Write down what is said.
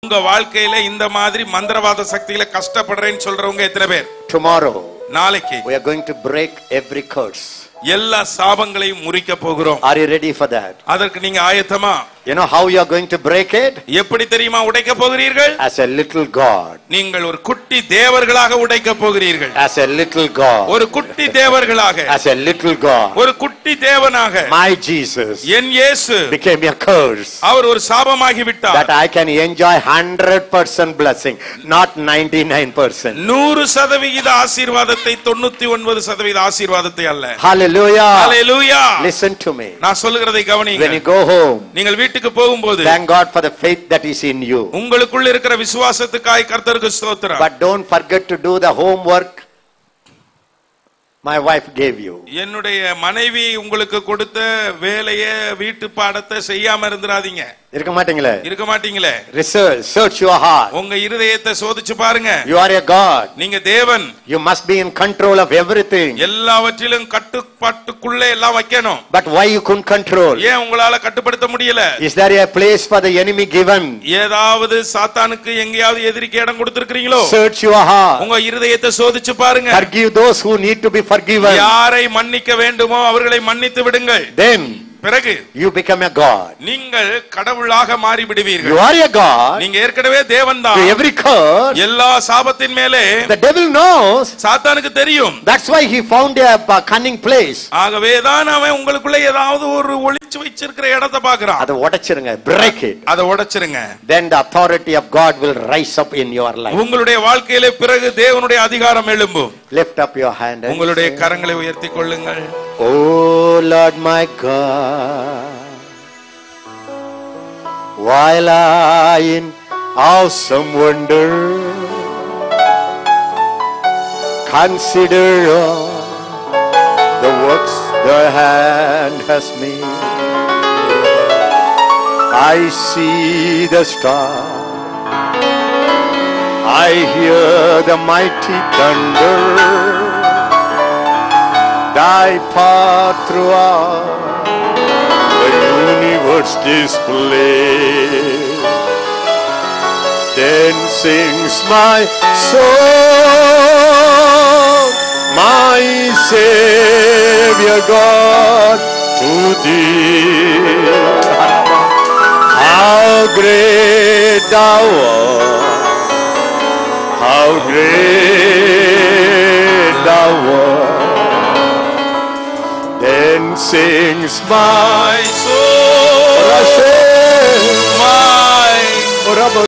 உங்க வாழ்க்கையில இந்த மாதிரி மந்திரவாத சக்திகளை கஷ்டப்படுறேன்னு சொல்றவங்க எத்தனை பேர்? Tomorrow நாளைக்கு we are going to break every curse. எல்லா சாபங்களையும் முறிக்க போகிறோம். Are you ready for that? அதற்கு நீங்க ஆயத்தமா? You know how you are going to break it? எப்படி தெரியுமா உடைக்க போகிறீர்கள்? As a little God. நீங்கள் ஒரு குட்டி தேவர்களாக உடைக்க போகிறீர்கள். As a little God. ஒரு குட்டி தேவர்களாக. As a little God. ஒரு குட்டி தேவனாக. My Jesus என் இயேசு became a curse. அவர் ஒரு சாபமாகி விட்டார். That I can enjoy 100% blessing, not 99%. 100% ஆசீர்வாதத்தை 99% ஆசீர்வாதத்தை அல்ல. Hallelujah. Hallelujah. Listen to me. நான் சொல்லுகிறதை கவனியுங்கள். When you go home, நீங்கள் வீட்டுக்கு போகும்போது thank God for the faith that is in you. உங்களுக்குள்ள இருக்கிற விசுவாசத்துக்காய் கர்த்தருக்கு ஸ்தோத்திரம். But don't forget to do the homework my wife gave you. என்னுடைய மனைவி உங்களுக்கு கொடுத்த வேலையை வீட்டு பாடத்தை செய்யாம இருந்துராதீங்க. இருக்க மாட்டீங்களே? இருக்க மாட்டீங்களே? Search your heart. உங்க இருதயத்தை சோதிச்சு பாருங்க. You are a God. நீங்க தேவன். You must be in control of everything. எல்லாவற்றிலும் கட்டுப்பாட்டுக்குள்ள எல்லாம் வைக்கணும். But why you couldn't control? ஏன் உங்களால கட்டுப்படுத்த முடியல? Is there a place for the enemy given? ஏதாவது சாத்தானுக்கு எங்கயாவது எதிரிக்கு இடம் கொடுத்திருக்கீங்களோ? Search your heart. உங்க இருதயத்தை சோதிச்சு பாருங்க. Forgive those who need to be forgiven. யாரை மன்னிக்க வேண்டுமோ அவர்களை மன்னித்து விடுங்கள். Then பிறகு you become a God. நீங்கள் கடவுளாக மாறி விடுவீர்கள். You are a God. நீங்க ஏற்கனவே தேவன்தான். To every curse, எல்லா சாபத்தின் மேலே the devil knows. சாத்தானுக்கு தெரியும். That's why he found a cunning place. ஆகவே தான் அவன் உங்களுக்குள்ள ஏதாவது ஒரு ஒளிச்சு வச்சிருக்கிற இடத்தை பார்க்கறான். அதை உடைச்சிருங்க. Break it. அதை உடைச்சிருங்க. Then the authority of God will rise up in your life. உங்களுடைய வாழ்க்கையிலே பிறகு தேவனுடைய அதிகாரம் எழும்பும். Lift up your hand and உங்களுடைய கரங்களை உயர்த்திக் கொள்ளுங்கள். Oh Lord my God, while I in awesome wonder consider all the works thy hand has made, I see the star, I hear the mighty thunder, thy path throughout the universe display. Then sings my soul, my Savior God, to thee. How great thou art, how great thou art. Then sings my soul, my